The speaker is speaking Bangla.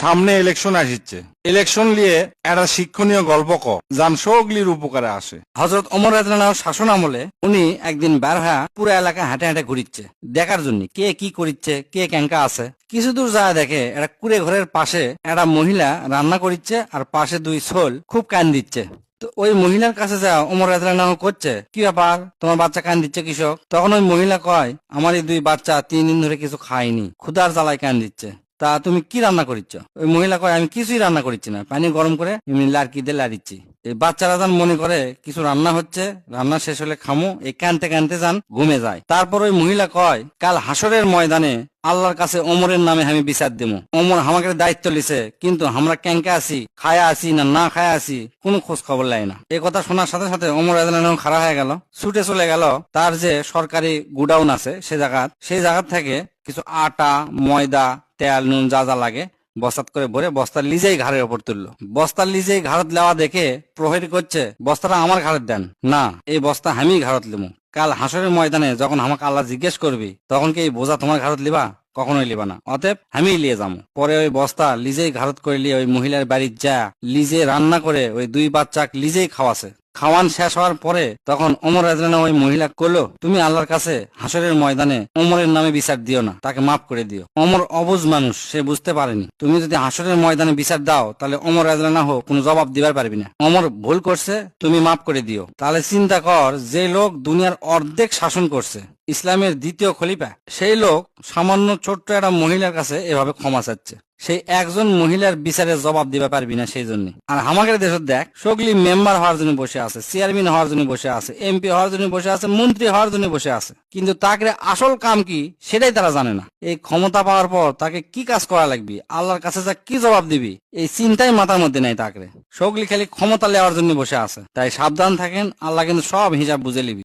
সামনে ইলেকশন আসছে। ইলেকশন নিয়ে একটা শিক্ষণীয় গল্প যান সগলির উপকারে আসে। হযরত ওমর রাদিয়াল্লাহু শাসন আমলে উনি একদিন বের হয়ে পুরো এলাকা হাঁটে হাঁটে ঘুরিচ্ছে দেখার জন্য কে কি করিচ্ছে, কে ক্যাঙ্কা আছে। কিছু দূর যায় দেখে একটা কুড়ে ঘরের পাশে একটা মহিলা রান্না করিচ্ছে আর পাশে দুই ছোল খুব কান দিচ্ছে। তো ওই মহিলার কাছে যা ওমর রাদিয়াল্লাহু করছে, কি ব্যাপার, তোমার বাচ্চা কান দিচ্ছে কৃষক? তখন ওই মহিলা কয়, আমার এই দুই বাচ্চা 3 দিন ধরে কিছু খায়নি, ক্ষুধার জ্বালায় কান দিচ্ছে। তা তুমি কি রান্না করিচ্ছ? ওই মহিলা কয়, আমি কিছুই রান্না করিচ্ছি না, পানি গরম করে এমনি লাড়কি দিয়ে লাড়িচ্ছি। এই বাচ্চারা যান মনে করে কিছু রান্না হচ্ছে, রান্না শেষ হলে খামো, এই কানতে কানতে যান ঘুমে যায়। তারপর ওই মহিলা কয়, কাল হাসরের ময়দানে আল্লাহর কাছে ওমরের নামে আমি বিচার দেবো। ওমর আমাকে দায়িত্ব লিছে, কিন্তু আমরা ক্যাঙ্কে আছি, খায়া আছি না না খায়া আছি কোনো খোঁজ খবর লাই না। এই কথা শোনার সাথে সাথে ওমর রাদিয়াল্লাহু খাড়া হয়ে গেল, ছুটে চলে গেল তার যে সরকারি গুডাউন আছে সেই জায়গা থেকে কিছু আটা, ময়দা, তেল, নুন যা যা লাগে বস্তাত করে ভরে বস্তার লিজেই ঘাড়ের ওপর তুললো। বস্তার লিজেই ঘাড়ত লেওয়া দেখে প্রহরী করছে, বস্তাটা আমার ঘাড়ত দেন। না, এই বস্তা আমি ঘাড়ত লিমু। কাল হাসরের ময়দানে যখন আমাকে আল্লাহ জিজ্ঞেস করবি তখন কি এই বোঝা তোমার ঘাড়ত লিবা? কখনোই লিবা না, অতএব আমি লিয়ে যাবো। পরে ওই বস্তা লিজেই ঘাড়ত করে লিয়ে ওই মহিলার বাড়ির যা লিজে রান্না করে ওই দুই বাচ্চা লিজেই খাওয়াছে। খাওয়ান শেষ হওয়ার পরে তখন ওমর রাদিয়াল্লাহু ওই মহিলা কইলো, তুমি আল্লাহর কাছে হাসরের ময়দানে ওমরের নামে বিচার দিও না, তাকে মাফ করে দিও। ওমর অবুঝ মানুষ, সে বুঝতে পারেনি। তুমি যদি হাসরের ময়দানে বিচার দাও তাহলে ওমর রাদিয়াল্লাহু কোনো জবাব দিবার পারবি না। ওমর ভুল করছে, তুমি মাফ করে দিও। তাহলে চিন্তা কর, যে লোক দুনিয়ার অর্ধেক শাসন করছে, ইসলামের দ্বিতীয় খলিফা, সেই লোক সামান্য ছোট্ট একটা মহিলার কাছে এভাবে ক্ষমা চাচ্ছে। সেই একজন মহিলার বিচারের জবাব দিতে পারবি না সেই জন্য। আর আমাদের দেশের দেখ, সগলি মেম্বার হওয়ার জন্য বসে আছে, চেয়ারম্যান হওয়ার জন্য বসে আছে, এমপি হওয়ার জন্য বসে আছে, মন্ত্রী হওয়ার জন্য বসে আছে, কিন্তু তাকে আসল কাম কি সেটাই তারা জানে না। এই ক্ষমতা পাওয়ার পর তাকে কি কাজ করা লাগবে, আল্লাহর কাছে যা কি জবাব দিবি, এই চিন্তাই মাথার মধ্যে নাই। তাকে সগলি খালি ক্ষমতা নেওয়ার জন্য বসে আছে। তাই সাবধান থাকেন, আল্লাহ কিন্তু সব হিসাব বুঝে নিবি।